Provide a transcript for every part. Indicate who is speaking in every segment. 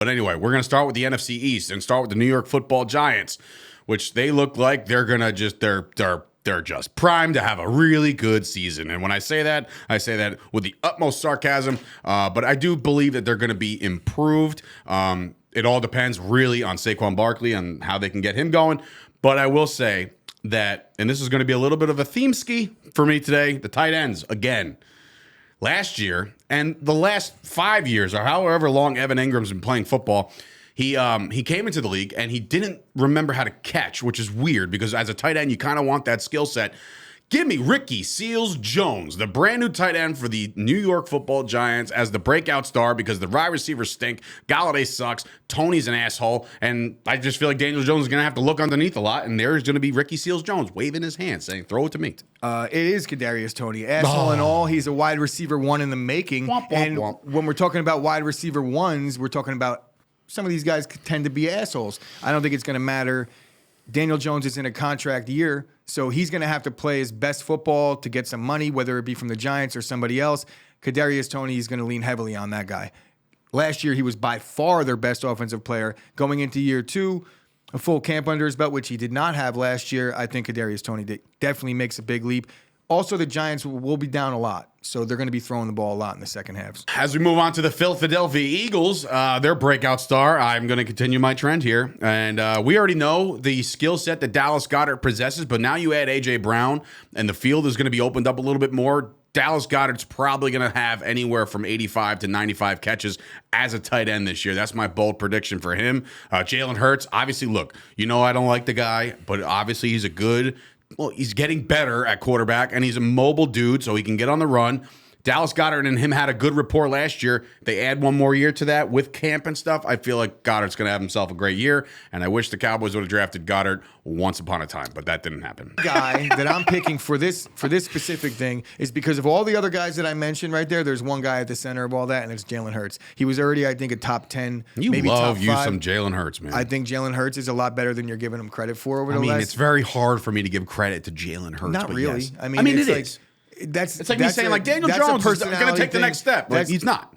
Speaker 1: But anyway, we're going to start with the NFC East and start with the New York Football Giants, which they look like they're going to just they're just primed to have a really good season. And when I say that with the utmost sarcasm. But I do believe that they're going to be improved. It all depends really on Saquon Barkley and how they can get him going. But I will say that, and this is going to be a little bit of a theme ski for me today, the tight ends again. Last year and the last 5 years, or however long Evan Ingram's been playing football, he came into the league and he didn't remember how to catch, which is weird because as a tight end, you kind of want that skill set. Give me Ricky Seals-Jones, the brand new tight end for the New York Football Giants, as the breakout star because the wide receivers stink. Galladay sucks. Tony's an asshole. And I just feel like Daniel Jones is going to have to look underneath a lot. And there's going to be Ricky Seals-Jones waving his hand saying, throw it to me.
Speaker 2: It is Kadarius Toney. Asshole and all, he's a wide receiver one in the making. When we're talking about wide receiver ones, we're talking about some of these guys tend to be assholes. I don't think it's going to matter. Daniel Jones is in a contract year, so he's going to have to play his best football to get some money, whether it be from the Giants or somebody else. Kadarius Toney is going to lean heavily on that guy. Last year, he was by far their best offensive player. Going into year two, a full camp under his belt, which he did not have last year, I think Kadarius Toney definitely makes a big leap. Also, the Giants will be down a lot, so they're going to be throwing the ball a lot in the second halves.
Speaker 1: As we move on to the Philadelphia Eagles, their breakout star, I'm going to continue my trend here. And we already know the skill set that Dallas Goedert possesses, but now you add A.J. Brown, and the field is going to be opened up a little bit more. Dallas Goedert's probably going to have anywhere from 85 to 95 catches as a tight end this year. That's my bold prediction for him. Jalen Hurts, obviously, look, you know I don't like the guy, but obviously he's he's getting better at quarterback, and he's a mobile dude, so he can get on the run. Dallas Goedert and him had a good rapport last year. They add one more year to that with camp and stuff. I feel like Goddard's going to have himself a great year, and I wish the Cowboys would have drafted Goedert once upon a time, but that didn't happen.
Speaker 2: Guy that I'm picking for this specific thing is because of all the other guys that I mentioned right there. There's one guy at the center of all that, and it's Jalen Hurts. He was already, I think, a top 10, maybe top 5.
Speaker 1: You love some Jalen Hurts, man.
Speaker 2: I think Jalen Hurts is a lot better than you're giving him credit for over the last.
Speaker 1: It's very hard for me to give credit to Jalen Hurts.
Speaker 2: Not really.
Speaker 1: Yes.
Speaker 2: I mean it is.
Speaker 1: It's like me saying, like, Daniel Jones is going to take the next step. Like, he's not.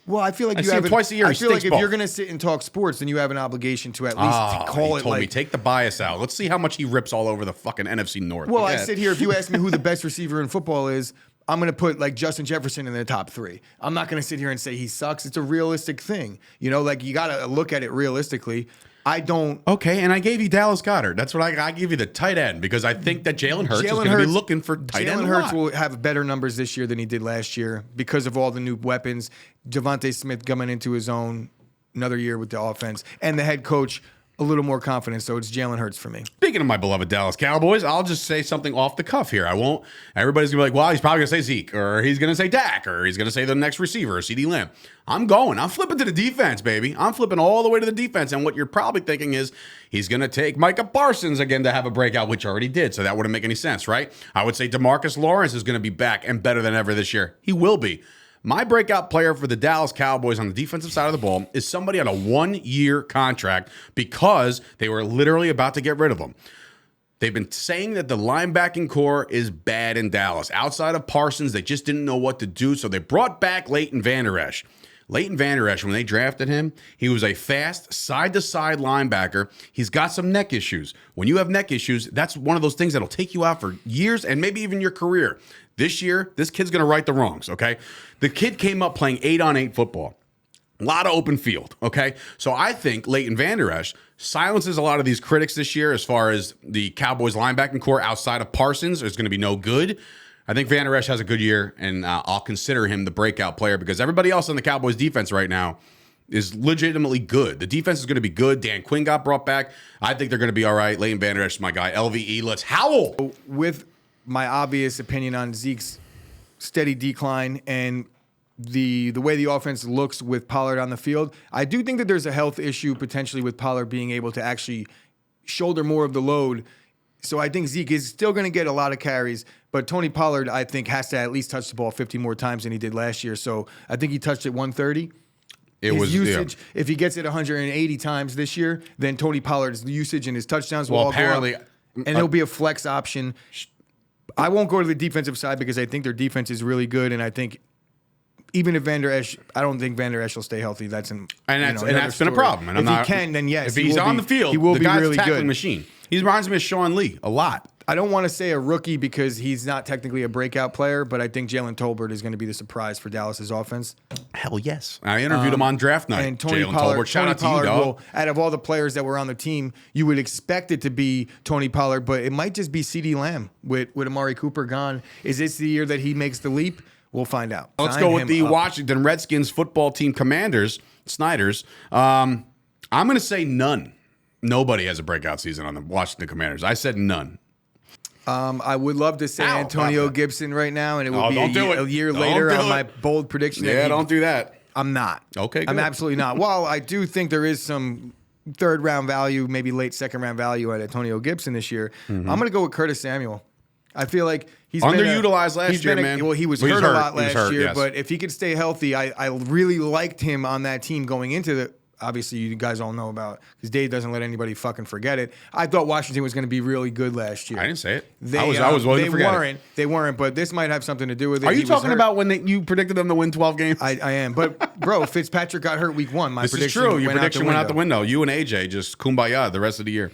Speaker 2: Well, I feel like
Speaker 1: I see him twice a year.
Speaker 2: I feel like if you're going to sit and talk sports, then you have an obligation to at least call it.
Speaker 1: Told me, take the bias out. Let's see how much he rips all over the fucking NFC North.
Speaker 2: Well, I sit here. If you ask me who the best receiver in football is, I'm going to put like Justin Jefferson in the top 3. I'm not going to sit here and say he sucks. It's a realistic thing. You know, like you got to look at it realistically. I don't.
Speaker 1: Okay, and I gave you Dallas Goedert. That's what I give you the tight end because I think that Jalen Hurts is going to be looking for tight end.
Speaker 2: Jalen Hurts will have better numbers this year than he did last year because of all the new weapons. Devontae Smith coming into his own, another year with the offense, and the head coach a little more confidence. So it's Jalen Hurts for me.
Speaker 1: Speaking of my beloved Dallas Cowboys, I'll just say something off the cuff here. I won't. Everybody's going to be like, well, he's probably going to say Zeke, or he's going to say Dak, or he's going to say the next receiver, CeeDee Lamb. I'm flipping to the defense, baby. I'm flipping all the way to the defense. And what you're probably thinking is he's going to take Micah Parsons again to have a breakout, which already did. So that wouldn't make any sense, right? I would say DeMarcus Lawrence is going to be back and better than ever this year. He will be. My breakout player for the Dallas Cowboys on the defensive side of the ball is somebody on a 1-year contract because they were literally about to get rid of him. They've been saying that the linebacking core is bad in Dallas. Outside of Parsons, they just didn't know what to do, so they brought back Leighton Vander Esch. Leighton Vander Esch, when they drafted him, he was a fast, side-to-side linebacker. He's got some neck issues. When you have neck issues, that's one of those things that'll take you out for years and maybe even your career. This year, this kid's going to right the wrongs, okay? The kid came up playing 8-on-8 football. A lot of open field, okay? So I think Leighton Vander Esch silences a lot of these critics this year as far as the Cowboys linebacking core outside of Parsons is going to be no good. I think Vander Esch has a good year, and I'll consider him the breakout player because everybody else on the Cowboys defense right now is legitimately good. The defense is going to be good. Dan Quinn got brought back. I think they're going to be all right. Leighton Vander Esch is my guy. LVE, let's howl.
Speaker 2: With my obvious opinion on Zeke's steady decline and the way the offense looks with Pollard on the field, I do think that there's a health issue potentially with Pollard being able to actually shoulder more of the load. So I think Zeke is still going to get a lot of carries, but Tony Pollard, I think, has to at least touch the ball 50 more times than he did last year. So I think he touched it 130. His usage, if he gets it 180 times this year, then Tony Pollard's usage and his touchdowns will all go up, and he'll be a flex option. I won't go to the defensive side because I think their defense is really good, and I think even if Van Der Esch, I don't think Van Der Esch will stay healthy. That's
Speaker 1: that's been a
Speaker 2: story.
Speaker 1: problem. And
Speaker 2: if he can, then yes.
Speaker 1: If he's on the field,
Speaker 2: he will
Speaker 1: the
Speaker 2: be
Speaker 1: guy's
Speaker 2: really
Speaker 1: a tackling
Speaker 2: good.
Speaker 1: machine. He reminds me of Sean Lee a lot.
Speaker 2: I don't want to say a rookie because he's not technically a breakout player, but I think Jalen Tolbert is going to be the surprise for Dallas's offense.
Speaker 1: Hell yes. I interviewed him on draft night.
Speaker 2: And Tony
Speaker 1: Jalen
Speaker 2: Pollard,
Speaker 1: Tolbert. Shout
Speaker 2: Tony
Speaker 1: out to you,
Speaker 2: Pollard
Speaker 1: dog.
Speaker 2: out of all the players that were on the team, you would expect it to be Tony Pollard, but it might just be CeeDee Lamb with Amari Cooper gone. Is this the year that he makes the leap? We'll find out.
Speaker 1: Let's
Speaker 2: Sign
Speaker 1: go with
Speaker 2: him
Speaker 1: the
Speaker 2: up.
Speaker 1: Washington Redskins football team commanders, Snyders. I'm going to say none. Nobody has a breakout season on the Washington Commanders. I said none.
Speaker 2: I would love to say Antonio Gibson right now, and it would be a year later on my bold prediction.
Speaker 1: Yeah, don't do that.
Speaker 2: I'm not.
Speaker 1: Okay, good.
Speaker 2: I'm absolutely not. While I do think there is some third round value, maybe late second round value at Antonio Gibson this year, I'm going to go with Curtis Samuel. I feel like he's
Speaker 1: underutilized last year, man.
Speaker 2: Well, he was hurt a lot last year, but if he could stay healthy, I really liked him on that team going into the. Obviously, you guys all know about because Dave doesn't let anybody fucking forget it. I thought Washington was going to be really good last year.
Speaker 1: I didn't say it. I was willing to forget it.
Speaker 2: They weren't, but this might have something to do with it.
Speaker 1: Are you talking about when you predicted them to win 12 games?
Speaker 2: I am, but bro, Fitzpatrick got hurt week 1. My
Speaker 1: this
Speaker 2: prediction
Speaker 1: is true. Your
Speaker 2: went
Speaker 1: prediction went out the window. You and AJ just kumbaya the rest of the year.